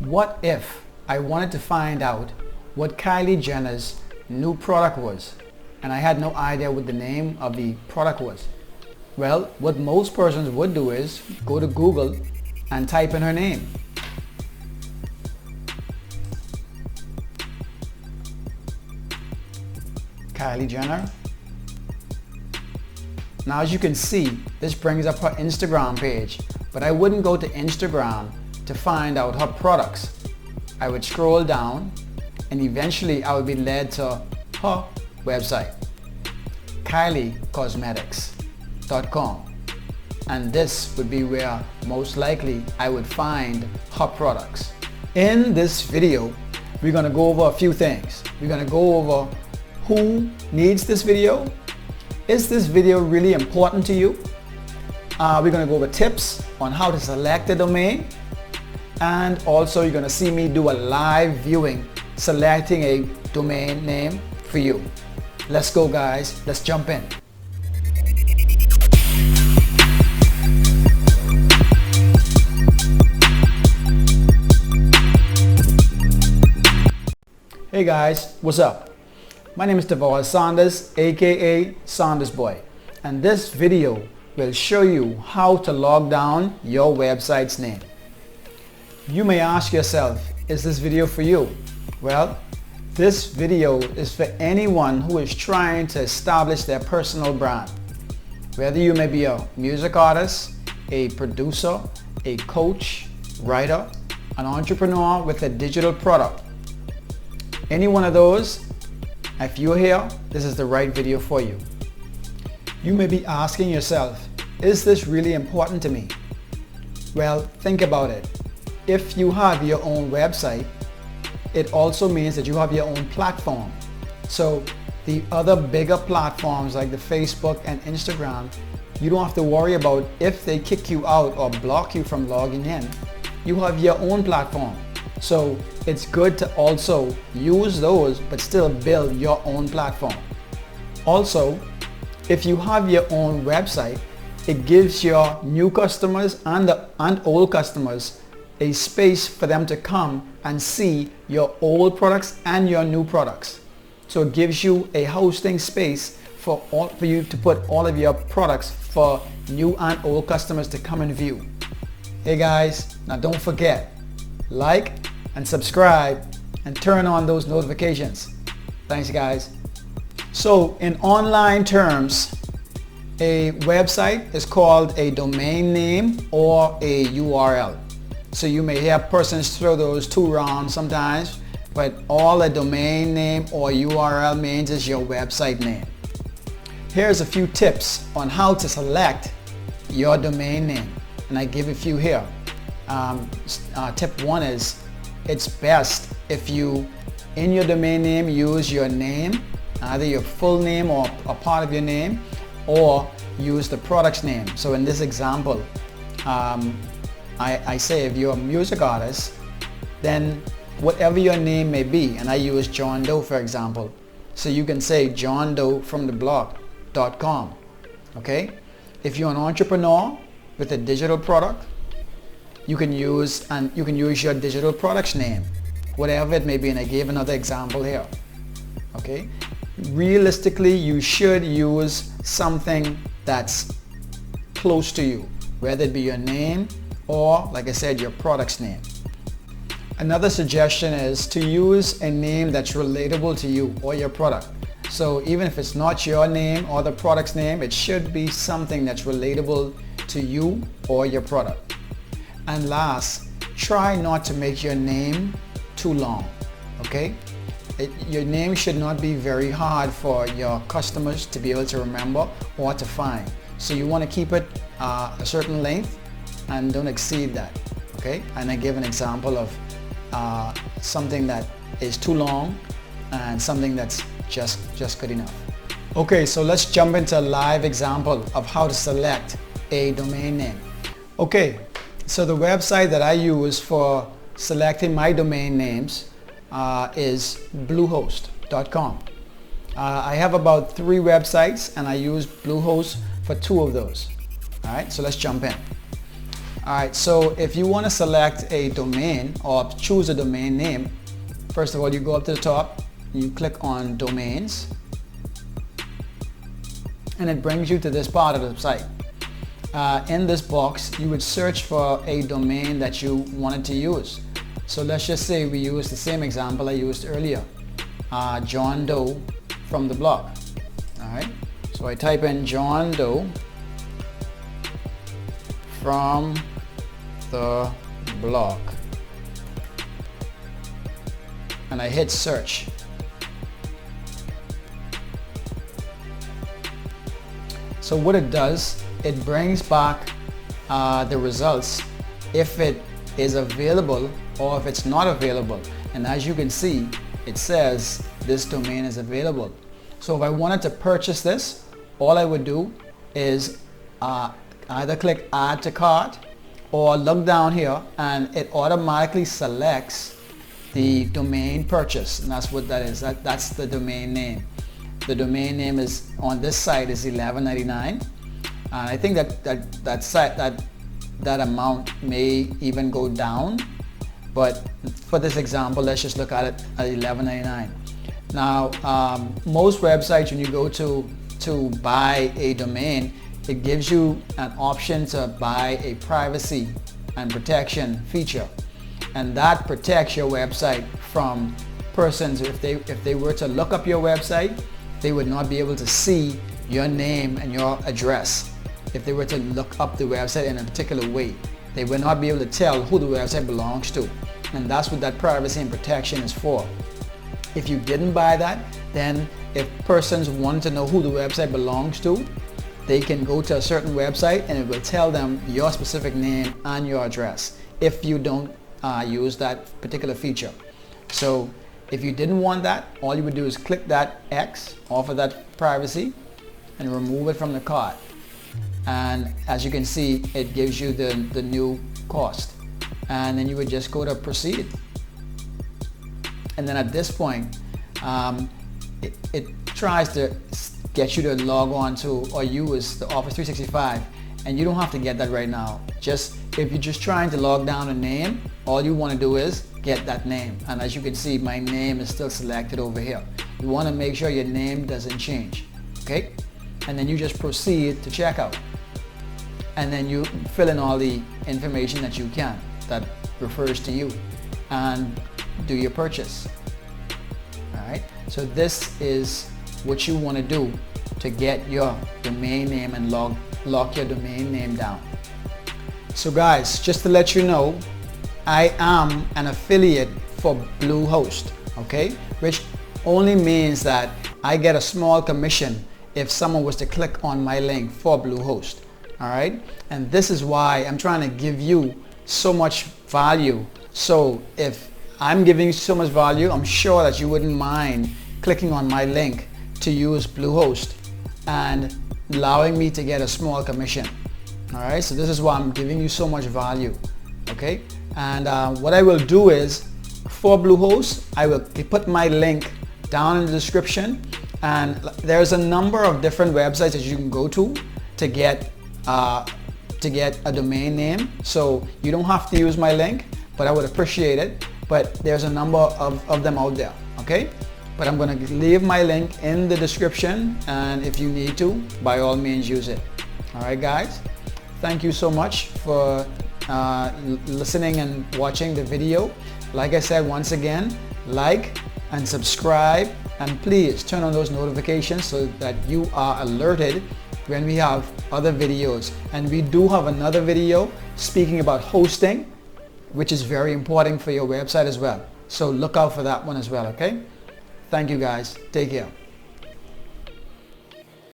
What if I wanted to find out what Kylie Jenner's new product was and I had no idea what the name of the product was? Well, what most persons would do is go to Google and type in her name. Kylie Jenner. Now as you can see, this brings up her Instagram page, but I wouldn't go to Instagram to find out her products. I would scroll down and eventually I would be led to her website, KylieCosmetics.com, and this would be where most likely I would find her products. In this video, we're going to go over a few things. We're going to go over who needs this video. Is this video really important to you? We're going to go over tips on how to select a domain, and also you're going to see me do a live viewing selecting a domain name for you. Let's go guys, let's jump in. Hey guys, what's up? My name is Deval Saunders, aka Saunders Boy, and this video will show you how to log down your website's name. You may ask yourself, is this video for you? Well, this video is for anyone who is trying to establish their personal brand. Whether you may be a music artist, a producer, a coach, writer, an entrepreneur with a digital product. Any one of those, if you're here, this is the right video for you. You may be asking yourself, is this really important to me? Well, think about it. If you have your own website, it also means that you have your own platform. So the other bigger platforms like the Facebook and Instagram, you don't have to worry about if they kick you out or block you from logging in. You have your own platform. So it's good to also use those but still build your own platform. Also, if you have your own website, it gives your new customers and old customers a space for them to come and see your old products and your new products. So it gives you a hosting space for you to put all of your products for new and old customers to come and view. Hey guys, now don't forget, like and subscribe and turn on those notifications. Thanks guys. So in online terms, a website is called a domain name or a URL. So you may hear persons throw those two around sometimes, but all a domain name or URL means is your website name. Here's a few tips on how to select your domain name, and I give a few here. Tip one is, it's best if you, in your domain name, use your name, either your full name or a part of your name, or use the product's name. So in this example, I say if you're a music artist, then whatever your name may be, and I use John Doe for example, so you can say johndoefromtheblog.com. Okay? If you're an entrepreneur with a digital product, you can use your digital product's name, whatever it may be, and I gave another example here. Okay? Realistically, you should use something that's close to you, whether it be your name or, like I said, your product's name. Another suggestion is to use a name that's relatable to you or your product. So even if it's not your name or the product's name, it should be something that's relatable to you or your product. And last, try not to make your name too long, okay? Your name should not be very hard for your customers to be able to remember or to find. So you want to keep it a certain length and don't exceed that, okay? And I give an example of something that is too long and something that's just good enough. Okay, so let's jump into a live example of how to select a domain name. Okay, so the website that I use for selecting my domain names is bluehost.com. I have about 3 websites and I use Bluehost for 2 of those. Alright, so let's jump in. Alright, so if you want to select a domain or choose a domain name, first of all you go up to the top, you click on domains, and it brings you to this part of the site. In this box you would search for a domain that you wanted to use. So let's just say we use the same example I used earlier, John Doe from the blog. Alright, so I type in John Doe from the blog and I hit search. So what it does, it brings back the results if it is available or if it's not available, and as you can see it says this domain is available. So if I wanted to purchase this, all I would do is either click add to cart or look down here and it automatically selects the domain purchase, and that's what that is. That's the domain name. The domain name is on this site is $11.99, and I think that amount may even go down, but for this example let's just look at it at $11.99. Now most websites, when you go to buy a domain, it gives you an option to buy a privacy and protection feature, and that protects your website from persons. If they were to look up your website, they would not be able to see your name and your address. If they were to look up the website in a particular way, they would not be able to tell who the website belongs to, and that's what that privacy and protection is for. If you didn't buy that, then if persons want to know who the website belongs to, they can go to a certain website and it will tell them your specific name and your address if you don't use that particular feature. So if you didn't want that, all you would do is click that X off of that privacy and remove it from the cart, and as you can see it gives you the new cost, and then you would just go to proceed, and then at this point it tries to get you to log on to or use the Office 365, and you don't have to get that right now. Just if you're just trying to log down a name, all you want to do is get that name, and as you can see my name is still selected over here. You want to make sure your name doesn't change, okay? And then you just proceed to checkout, and then you fill in all the information that you can that refers to you and do your purchase. Alright, so this is what you want to do to get your domain name and lock your domain name down. So guys, just to let you know, I am an affiliate for Bluehost, okay, which only means that I get a small commission if someone was to click on my link for Bluehost. Alright, and this is why I'm trying to give you so much value. So if I'm giving you so much value, I'm sure that you wouldn't mind clicking on my link to use Bluehost and allowing me to get a small commission. Alright, so this is why I'm giving you so much value, okay? And what I will do is, for Bluehost, I will put my link down in the description, and there's a number of different websites that you can go to get a domain name. So you don't have to use my link, but I would appreciate it. But there's a number of them out there, okay? But I'm going to leave my link in the description, and if you need to, by all means use it. Alright guys, thank you so much for listening and watching the video. Like I said, once again, like and subscribe, and please turn on those notifications so that you are alerted when we have other videos. And we do have another video speaking about hosting, which is very important for your website as well. So look out for that one as well, okay? Thank you guys. Take care.